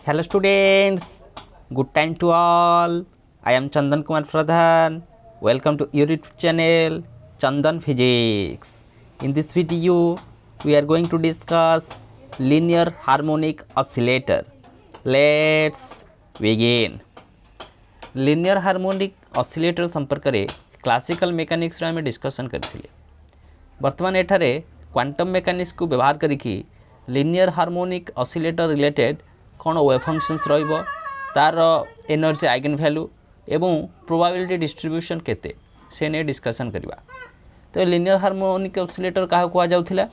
Hello students, good time to all. I am Chandan Kumar Pradhan. Welcome to your YouTube channel Chandan Physics. In this video, we are going to discuss linear harmonic oscillator. Let's begin. Linear harmonic oscillator संपर्क में classical mechanics आम discussion करथिले। वर्तमान एठारे quantum mechanics को व्यवहार करिकी linear harmonic oscillator related कौन वेव फंक्शंस रहिबो तार एनर्जी आइगन वैल्यू एवं प्रोबेबिलिटी डिस्ट्रीब्यूशन केते से ने डिस्कसन करबा। तो लिनियर हार्मोनिक ऑसिलेटर काहा को जाउथिला।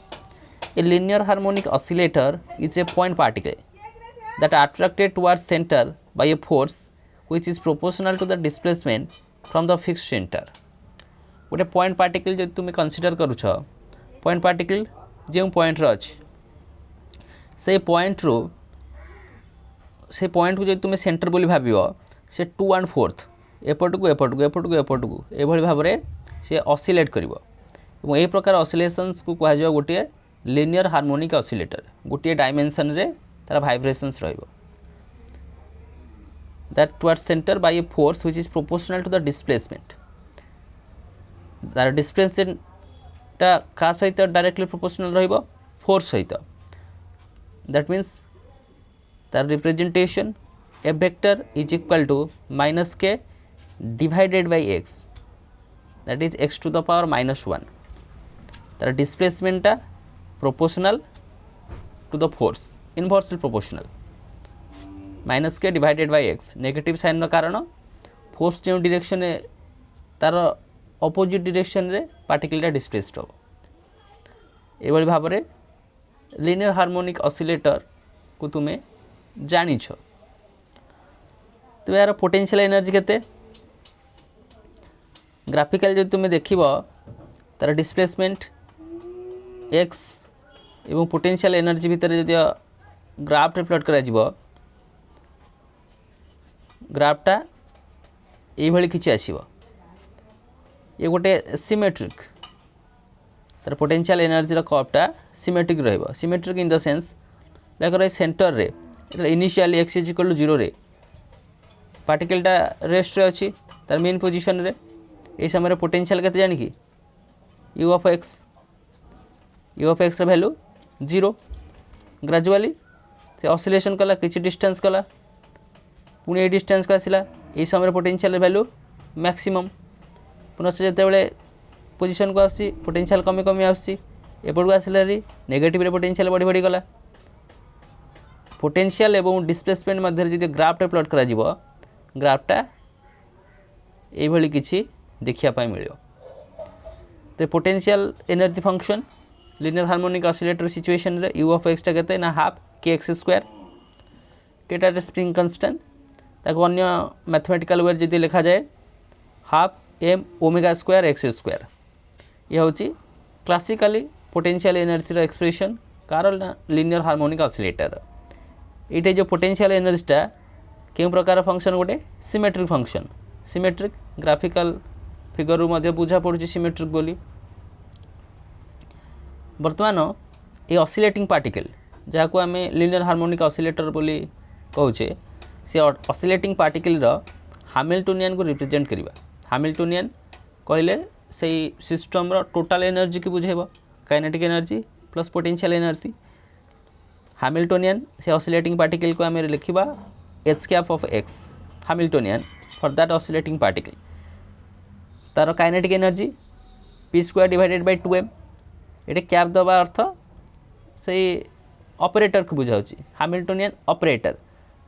A linear harmonic oscillator is a point particle that attracted towards centre by a force which is proportional to the displacement from the fixed centre. गोटे point particle जो तुम consider करूछ, point particle जो point रे अछि से point रो से point को जो तुम सेंटर बोली भाबियो से 2/4 एपट को एपट को एपट को एपट को एभली भाव में से ऑसिलेट करिवो एवं ए प्रकार ऑसिलेशंस को कहा जाय गोटे लिनियर हार्मोनिक ऑसिलेटर। गोटे डायमेंशन रे तार वाइब्रेशंस रहइबो that towards centre by a force which is proportional to the displacement. तार डिस्प्लेसमेंट ता का सहित डायरेक्टली प्रोपोर्शनल रहइबो फोर्स सहित। दैट मीन्स तार representation a vector is equal to -k divided by x, that is x to the power -1। तार displacement ता proportional to the force, inversely proportional. -k divided by x negative sign कारण force जो direction तार opposite direction रे particle displaced हो। एभली भाव में लिनियर हार्मोनिक ऑसिलेटर को तुम्हें जानिछ। तो यार पोटेंशियल एनर्जी केते ग्राफिकल जो तुम्हें देखिबो तार डिस्प्लेसमेंट x एवं पोटेंशियल एनर्जी भितर जो ग्राफ रे प्लॉट करा जिवो ग्राफटा एई भली किछि आसीबो। ये गोटे सिमेट्रिक तार पोटेंशियल एनर्जी रो कर्वटा सिमेट्रिक रहइबो। Symmetric in the sense like centre रे initially x is equal to 0 रे पार्टिकलटा रेस्ट रे अछि तार मेन पोजीशन रे। ए समय पोटेंशियल केते जानि कि u ऑफ x रे वैल्यू 0 ग्रेजुअली से ऑसिलेशन कला किछि डिस्टेंस कला पुणी ए डिस्टेंस को आसिला। ए समय पोटेंशियल वैल्यू मैक्सिमम पुनः जिते बड़े पोजिशन को आसी पोटेंशियल कमी कमी आसी एपट को आसला नेगेटिव रे पोटेंशियल बढ़ी बढ़ी गला। पोटेंशियल एवं डिस्प्लेसमेंट मध्य जो ग्राफटा प्लॉट करा जिवो ग्राफटा एई भली किछि देखिया पाई मिलियो। तो potential energy function linear harmonic oscillator situation रे u ऑफ x टा केते ना हाफ kx² केटा स्प्रिंग कांस्टेंट ताको अन्य मैथमेटिकल वे जदि लिखा जाए हाफ m ओमेगा² x²। ये होची क्लासिकली पोटेंशियल एनर्जी रो एक्सप्रेशन कार लिनियर हार्मोनिक ऑसिलेटर। ये जो पोटेंशियल एनर्जीटा के प्रकार फंक्शन गोटे symmetric function. Symmetric graphical figure रु मध्य बुझा पड़ुची सिमेट्रिक बोली। वर्तमान ये ऑसिलेटिंग पार्टिकल जहाँ को आम लिनियर हार्मोनिक ऑसिलेटर बोली कहूचे से ऑसिलेटिंग पार्टिकल रो हैमिल्टोनियन को रिप्रेजेंट करिबा। हैमिल्टोनियन कहले से सिस्टम रो टोटल एनर्जी की बुझेबो kinetic energy plus potential energy. Hamiltonian से ऑसिलेटिंग पार्टिकल को आम लिखा h of x Hamiltonian for that oscillating particle. तार kinetic energy p² divided by 2m। ये कैप दबा अर्थ से ऑपरेटर को बुझाउची Hamiltonian operator.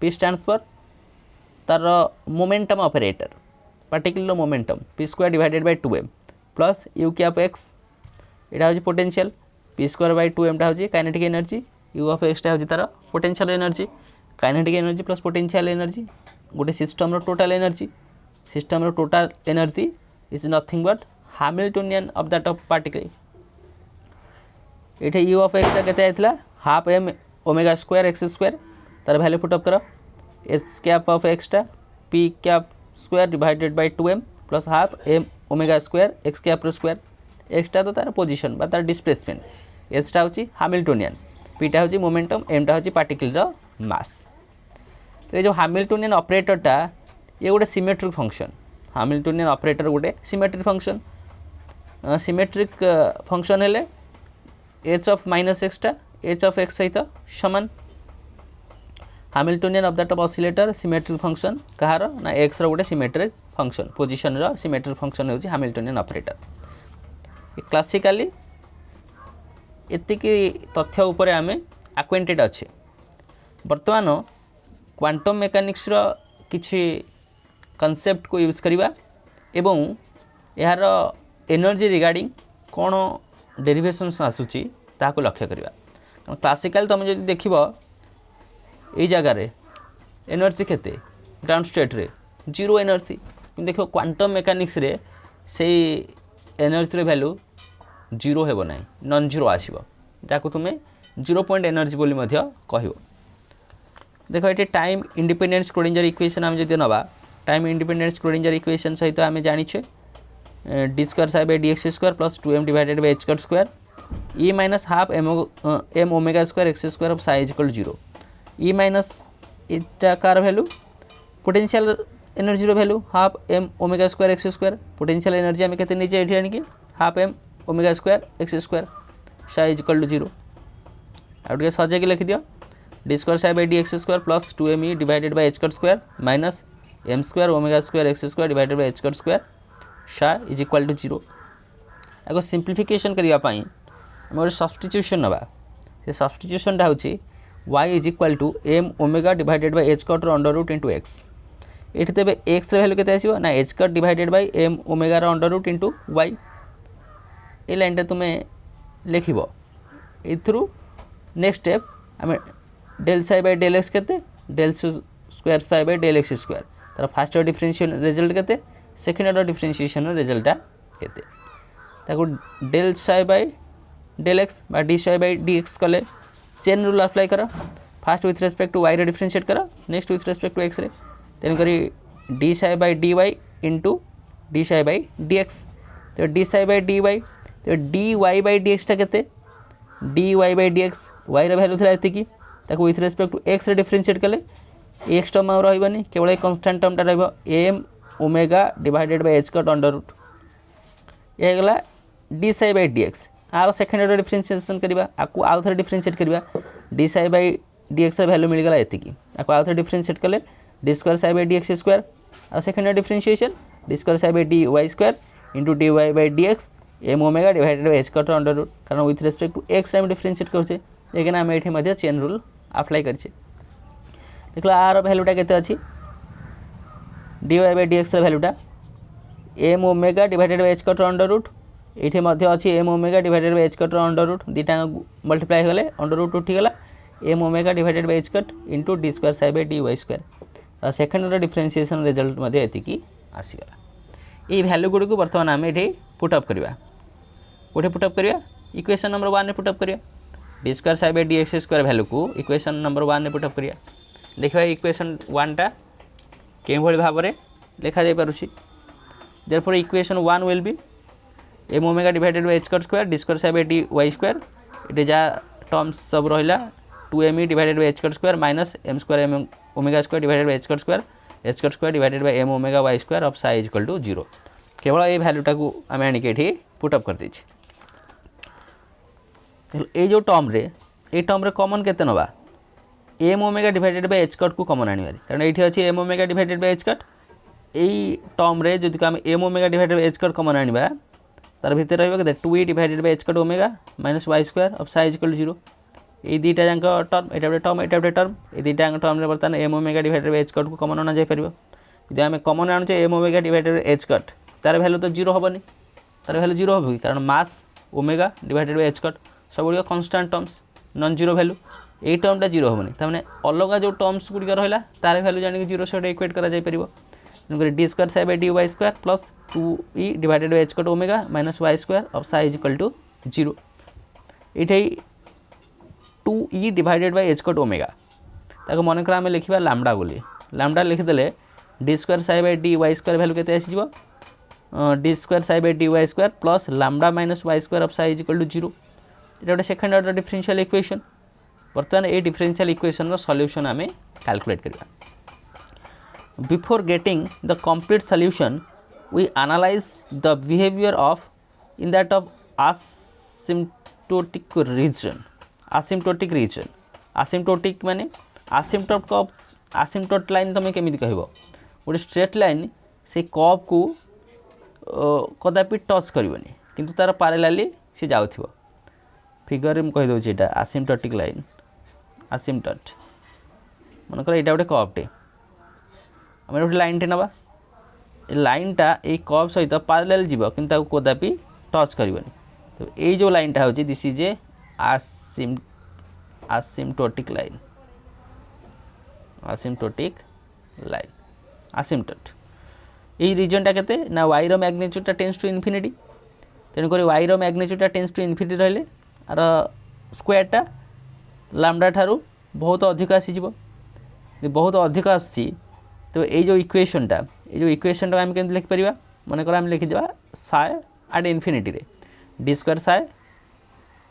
p stands for तार momentum operator particle momentum p² divided by 2m plus u of x एटा होची पोटेंशियल p² बाय 2m टा होची kinetic energy u of x टा होची तार potential energy. Kinetic energy plus potential energy गोटे system रो टोटल एनर्जी। सिस्टम रो total energy is nothing but Hamiltonian of that of particle. एठे u ऑफ x टा केते आइतला हाफ m ओमेगा² x² तार वैल्यू पुट अप करो h ऑफ x टा p² divided by 2m plus half m ओमेगा² x²। x टा तो तार पोजीशन बा तार डिस्प्लेसमेंट h टा होची हैमिल्टोनियन p टा होची मोमेंटम m टा होची पार्टिकल रो मास। तो ये जो हैमिल्टोनियन ऑपरेटरटा ये गोटे सिमेट्रिक फंक्शन हैमिल्टोनियन ऑपरेटर गोटे सिमेट्रिक फंक्शन सिमेट्रिक फंक्शन हेले एच ऑफ माइनस एक्सटा एच ऑफ एक्स सहित समान Hamiltonian of that of oscillator symmetric function कहार ना एक्स रो गोटे सिमेट्रिक फंक्शन पोजिशन रो सिमेट्रिक फंक्शन होची हैमिल्टोनियन ऑपरेटर क्लासिकली एतिकी तथ्य उपर आम एक्वेंटेड अच्छे बर्तमान क्वांटम मेकानिक्स रो किछि कॉन्सेप्ट को यूज करवा एवं यार एनर्जी रिगार्डिंग कौन डेरिवेशंस आसूची ताको लक्ष्य करवा क्लासिकल तुम जो देख ये जगार एनर्जी केते ग्राउंड स्टेट रे जीरो एनर्जी कि देख क्वांटम मेकानिक्स रे से एनर्जी वैल्यू जीरो हेब ना नॉन जीरो आसो जहाँ तुम्हें जीरो पॉइंट एनर्जी बोली कह देख ये टाइम इंडिपेंडेंट स्क्रोडिंजर इक्वेशन आम जब नवा टाइम इंडिपेंडेंट स्क्रोडिंजर इक्वेशन सहित आम जानीचे d square psi by D x square plus 2m divided by H cut square E minus half m omega square x square of psi equal 0 E minus इटा कार value potential energy रो value half m omega square x square potential energy आम केते नीचे एठी आनिकी half m omega square x square psi equal 0 आउट सजे के लिखि दियो d square psi by D x square plus 2m divided by H cut square minus M square omega square x square divided by H cut square psi is equal to 0 आगो सिंप्लिफिकेशन करिया पई हम गोटे सब्स्टिट्यूशन नवा से सब्स्टिट्यूशनटा होची y is equal to m omega divided by H cut under root into x ये तेज एक्स भैल्यू के आसो ना h cut divided by m omega under root into y ये लाइन तुम्हें लिख एथरू नेक्स्ट स्टेप आम del psi by del x के del square psi by del x square तार फास्ट ऑर्डर डिफरेंशियल रिजल्ट के सेकेंड ऑर्डर डिफरेंशिएशन रिजल्टा के del psi by del x d psi by D x कले chain rule apply कर first with respect to y रे differentiate कर next with respect to x रे तेणुक d psi by D y into d psi by D x तो d psi by D y तो d y by d एक्सटा के d y by D x y value था एतिकी ताको with respect to x रे differentiate कले x term आउ रही केवल कन्स्टांट टर्मटा रम omega divided by H cut under root ये गला d psi by D x आर सेकेंड ऑर्डर डिफरेंशिएशन करवा आपको आउ थे डिफरेंशिएट करवा d psi by D x value मिलगला एतिकी आपको आउ थे डिफरेंशिएट कले d square psi by D x square और second order differentiation d square psi by D Y square into d y by D x m omega divided by H cut under root कारण with respect to X time differentiate करछे लेकिन आम ये chain rule apply करछे देख are भैल्यूटा केते अछि d y by D x भैल्यूटा m omega divided by H cut under root ये अच्छी m omega divided by H cut under root दीटा मल्टीप्लाई गले अंडर रूट उठीगला m omega divided by H cut into d square psi by D Y square second order differentiation result एतिकी आसीगला ये value गुड़ी को बर्तमान आम ये पुटअप करवा कौटे पुटअप करवा इक्वेशन नंबर 1 में पुटअप करवा d square psi by D x square value को इक्वेशन नंबर 1 में पुटअप करवा देखा इक्वेशन 1 टा के भाव में लिखा जा पारुछि therefore equation 1 will be m omega divided by H cut square d square psi by D Y square ये जहाँ टर्म्स सब रहा 2m divided by H cut square minus M square m omega square divided by H cut square divided by m omega y square of psi equal to 0 केवल ये वैल्यूटा को आम आनिके put up कर देछि ये जो टर्म रे कॉमन केते नवा m omega divided by H cut को कॉमन आनिबार कारण ये अच्छी m omega divided by H cut यही टर्म रे जदि आम m omega divided by H cut common आनिबा तार भितर रही 2e divided by H cut omega minus y square of psi equal to 0 ये दुईटा जाक टर्म एटा गोटे टर्म एटा गोटे टर्म ये दुईटा टर्म रे बर्तमान m omega divided by H cut को कॉमन आना जाय परिबो यदि आम कॉमन आनुचे m omega divided by H cut तार वैल्यू तो 0 हेनी तार वैल्यू 0 हो कारण mass omega divided by H cut सब गुड़ constant terms non zero value ये टर्मटा 0 हेनी तार अलग जो टर्म्स गुड़िक रहा तार वैल्यू जानिक 0 सहित इक्वेट करा जाय परिबो d square psi by D Y square plus 2e divided by H cut omega minus y square of psi is equal to 0 ये 2e divided by H cut omega ताको मन कर आम लिखा लैम्डा बोली लैम्डा लिखिदेले d square psi by D Y square value केते आसीजिवो d square psi by D Y square plus lambda minus y square of psi is equal to 0 ये गोटे सेकेंड ऑर्डर डिफरेंशियल इक्वेशन बर्तमान ये differential equation रो solution आम calculate करवा Before getting the complete solution, we analyze the behavior of in that of asymptotic region. Asymptotic region. Asymptotic माने asymptote line तुम केमी कह गोटे स्ट्रेट लाइन से कप को कदापि टच करनी किंतु तार पैरेलली सी जाऊ फिगर में कहीदे यहाँ आसिम्पटोटिक लाइन आसिम्पटट मनकर यहाँ गोटे कपटे आम गोटे लाइन टे ना लाइनटा ये कप सहित पैरेलल जीव कि कदापि टच करनी तो ये जो लाइनटा हूँ this is a asymptotic line asymptotic line asymptote ये रिजनटा केते ना वाई रो मैग्नीट्यूडटा टेंस टू इनफिनिटी तेणुक वाई रो मैग्नीट्यूडटा टेंस टू इनफिनिटी रहिले आर स्क्वायरटा लैम्डा ठारू बहुत अधिक आसीजिवो बहुत अधिक आसी तो ये जो इक्वेशनटा आम केमती लिखिपर मनकर आम लिखिदेवा साए एट इनफिनिटी रे d square psi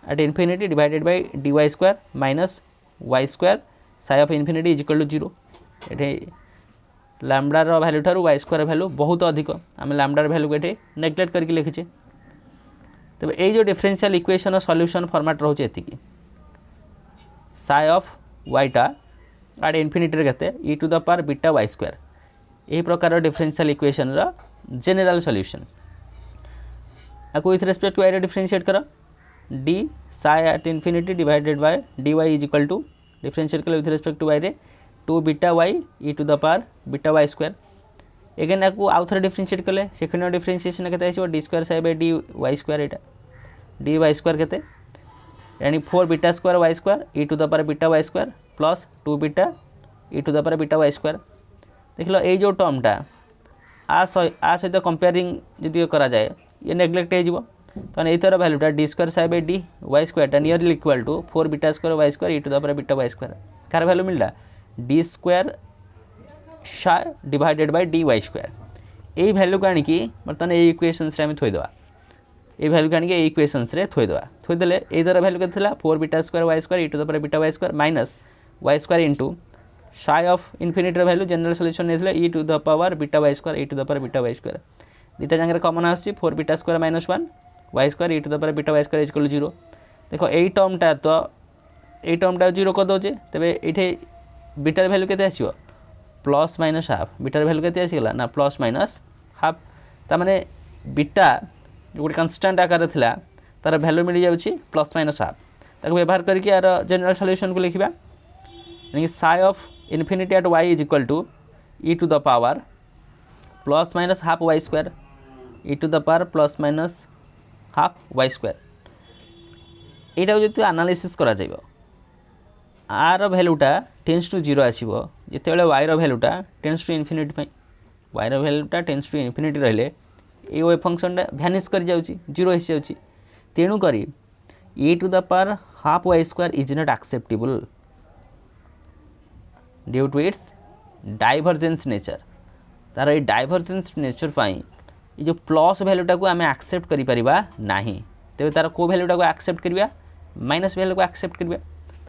at infinity divided by D Y square minus y square psi of infinity is equal to 0 ये लैम्डार भैल्यू ठारू वाई स्क्वायर भैल्यू बहुत अधिक आम लैम्डार भैल्यू को ये नेग्लेक्ट करके लिखीचे तब ये जो डिफरेंशियल इक्वेशन सॉल्यूशन फॉर्मेट रोचे एतिकी साई ऑफ वाईटा एट इनफिनिटी केते e to the power beta Y square यही प्रकार डिफरेंशियल इक्वेशन रा जनरल सॉल्यूशन आपको with respect to y differentiate कर d psi at infinity divided by D y is equal to differentiate कर with respect to y रे 2 beta y e to the power beta Y square again आपको आउ थे differentiate कले second differentiation के D square psi by D Y square यहाँ D Y square के यानी 4 beta square Y square E to the power beta Y square plus 2 beta E to the power beta Y square देख लो ये जो टर्मटा आ सहित comparing जदि करा जाए ये नेग्लेक्ट हो तो ये तरह भैल्यूटा d square psi by D Y square nearly equal to 4 beta square Y square E to the power beta Y square कार भैल्यू मिलला d square psi divided by D Y square यही value को आनिकी बर्तमान ये equations रे आम थोईदेवा ये भैल्यू को आनिकी इक्वेशन्स रे थोईदेवा थोईदेले ये तरह भैल्यू के 4 beta square Y square E to the power beta Y square minus y square into psi of infinity value general solution नहीं e to the power beta Y square E to the power beta Y square दुटा जगह common आसी 4 beta square minus 1 y square E to the power beta Y square equal 0 देखो यही टर्मटा तो यही टर्मटा 0 कर दौचे तेरे ये बीटार भैल्यू के आसो प्लस माइनस हाफ बीटार भैल्यू के आसीगला ना प्लस माइनस हाफ ताने बीटा जो गोटे कन्स्टांट आकार था तार भैल्यू मिल जाऊँगी प्लस माइनस हाफ ताको व्यवहार करके यार जनरल सॉल्यूशन को लिखा यानी psi of infinity at Y is equal to E to the power plus minus half Y square E to the power plus minus half Y square यहाँ जो analysis करा जाइबो आर भैल्यूटा टेन्स टू 0 आसो जिते y भैल्यूटा tends to infinity y भैल्यूटा tends to infinity रहिले ये वेव फंक्शनटा भ्यानिश कर जाउची 0 हो जाउची तेणु करी e to the power half Y square is not acceptable due to its divergence nature तार ये डाइवर्जेंस नेचर पाई ये जो प्लस भैल्यूटा को आम एक्सेप्ट करि परिबा नाही तेबे तार को भैल्यूटा को एक्सेप्ट करिया माइनस भैल्यू को एक्सेप्ट करिया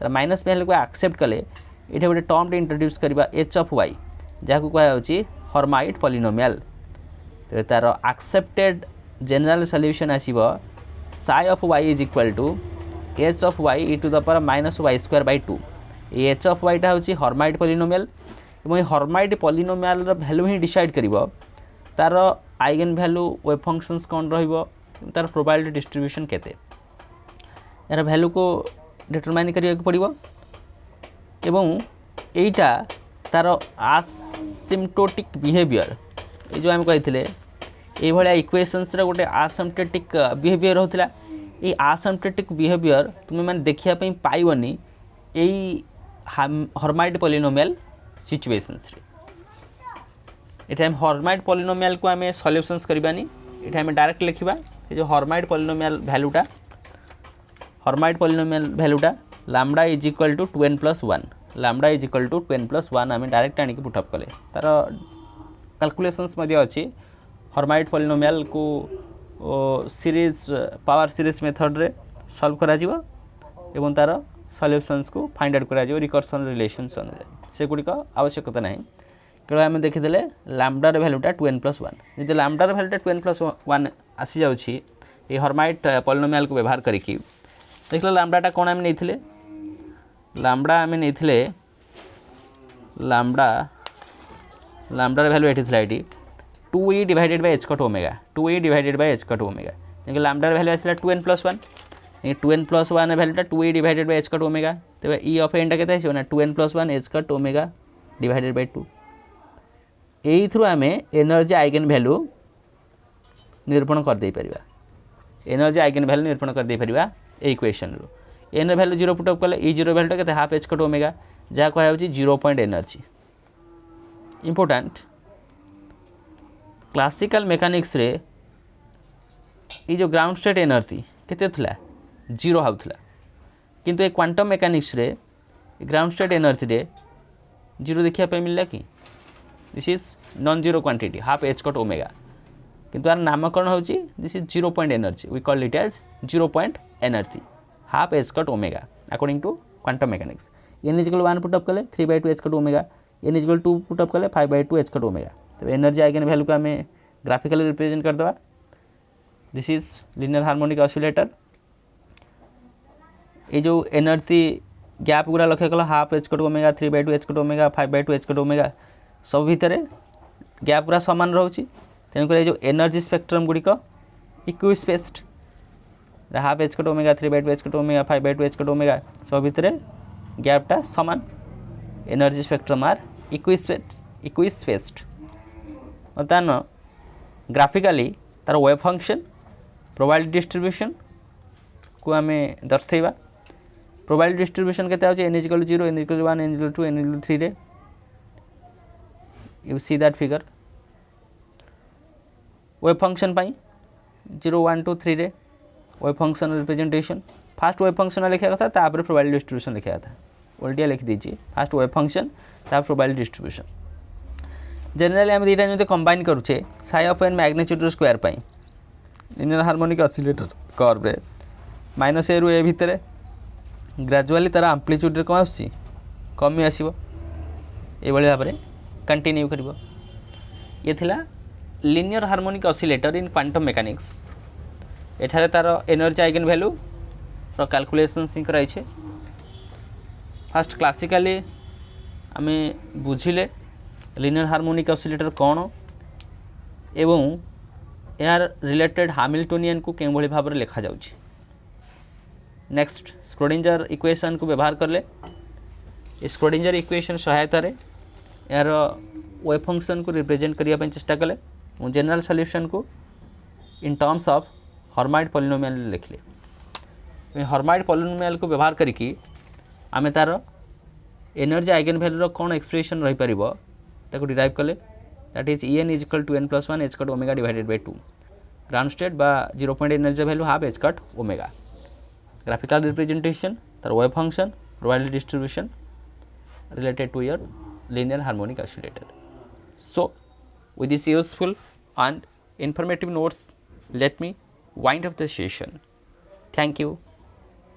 तार माइनस भैल्यू को एक्सेप्ट कले ये गोटे टर्म इंट्रोड्यूस करवा एच ऑफ वाई जहाँ कहुच्छी हर्माइट पॉलिनोमियल तो तार एक्सेप्टेड जनरल सॉल्यूशन आसीबो psi of y is equal to h of y e to the power minus y square by 2 ये एच ऑफ वाईटा हूँ हर्माइट पॉलिनोमियल और हर्माइट पॉलिनोमियल भैल्यू ही डिसाइड करिवो तार आइगन भैल्यू वेव फंक्शंस कौन रहिबो तार प्रोबेबिलिटी डिस्ट्रीब्यूशन केते यार भैल्यू को डिटरमाइन करिया पड़िबो एवं एटा तार आसिम्पटोटिक बिहेवियर ये जो आम कही ये इक्वेशन्स गोटे आसिम्पटोटिक बिहेवियर होता ये आसिम्पटोटिक बिहेवियर तुम्हें मैंने देखापी पाइबनी यही हर्माइट पॉलिनोमियल सिचुएशंस ये हर्माइट पॉलिनोमियल को आम सॉल्यूशंस करवानी ये आम डायरेक्ट लिखा ये जो हर्माइट पॉलिनोमियल वैल्यूटा हर्माइट पॉलिनोमियल वैल्यूटा lambda is equal to 2n+1 lambda is equal to 2n+1 आम डायरेक्ट आनिक पुटअप कले तार कैलकुलेशंस अच्छी हर्माइट पॉलिनोमियल को सीरीज पावर सीरीज मेथड रे सॉल्व करा जिवो एवं तार सॉल्यूशंस को फाइंड आउट करा जिवो रिकर्सन रिलेशंस अनुसार से गुड़िक आवश्यकता नहीं केवल आम देखीदे लैम्डार भैल्यूटा 2n+1 जब लैम्डार भैल्यूटा 2n+1 आसी जाऊँगी ये हर्माइट पॉलिनोमियल को व्यवहार करके देख लैम्डाटा कौन आम नहीं लैम्डा आम नहीं लैम्डार भैल्यू ये 2e divided by h cut omega 2e divided by h cut omega देखिए लैम्डार भैल्यू आसला 2n+1 2n+1 भैल्यूटा 2e divided by h cut omega तेज e ऑफ एन के 2n+1 h cut omega divided by 2 यही आम energy eigen value निरूपण करदे पारिबा एनर्जी आइगन भैल्यू निरूपण करदे पारिबा ए इक्वेशन रो एन भैल्यू 0 पुट अप कले ई 0 भैल्यूटा के हाफ h कट ओमेगा जहाँ कह 0 point energy important classical mechanics रे ये जो ग्राउंड स्टेट एनर्जी केते थला 0 हाउथला किंतु ए क्वांटम मेकानिक्स रे ग्राउंड स्टेट एनर्जी रे 0 देखिया पे मिलला कि this is non zero quantity half h cut omega किंतु यार नामकरण होची this is 0 point energy we call it as 0 point energy half h cut omega according to quantum mechanics n is equal 1 put up कले 3/2 h cut omega n is equal 2 put up कले 5/2 h cut omega तो energy eigen value को आम graphically represent कर दवा this is linear harmonic oscillator ये जो energy gap गुरा लक्ष्य कल half h cut omega 3/2 h cut omega 5/2 h cut omega सब भितर गैप गुरा सामान रोचे तेणुक जो एनर्जी स्पेक्ट्रम गुड़िक equispaced half h cut omega 3/2 h cut omega 5/2 h cut omega सब भितर गैपटा सामान एनर्जी स्पेक्ट्रम आर इक्विस्पेस्ड बर्तमान ग्राफिकाली तार वेव फंक्शन प्रोबेबिलिटी डिस्ट्रीब्यूशन को आम दर्शेबा प्रोबेबिलिटी डिस्ट्रीब्यूशन केते आउची n = 0 n = 1 n = 2 n = 3 रे you see that figure wave function pi 0 1 2 3 रे wave function representation first wave function लिखा था तापर प्रोबेबिलिटी डिस्ट्रीब्यूशन लिखा था उल्टिया लिखि दीजिए फास्ट वेव फंक्शन तापर प्रोबेबिलिटी डिस्ट्रीब्यूशन जनरली आम दुटा जो कंबाइन करुचे psi of N magnitude square pi linear harmonic oscillator curve रे माइनस ए रु ए भितर ग्रेजुअली तार आम्प्लीट्यूड कौन आसी कमी आसो ये भाव में कंटिन्यू कर ये थिला linear harmonic oscillator in quantum mechanics एठारे तार एनर्जी आइगन वैल्यू रो कैलकुलेशन सिंक रही फास्ट क्लासिकली आम बुझिले लिनियर हार्मोनिक ऑसिलेटर कौन एवं यार रिलेटेड हैमिल्टोनियन को कें भली भाव में लिखा जाउछि नेक्स्ट स्क्रोडिंजर इक्वेशन को व्यवहार करले स्क्रोडिंजर इक्वेशन सहायता रे यार वेव फंक्शन को रिप्रेजेंट करिया पय चेष्टा कले और जनरल सॉल्यूशन को in terms of Hermite polynomial लिखले हर्माइट पॉलिनोमियल को व्यवहार करिकी आमे तार एनर्जी आइगन वैल्यू रो कोन एक्सप्रेशन रही परिबो ताको डिराइव कले that is en = 2n+1 h cut omega divided by 2 ground state बा 0 point energy value half h cut omega graphical representation तार wave function probability distribution related to your linear harmonic oscillator. So with this useful and informative notes, let me wind up the session. Thank you.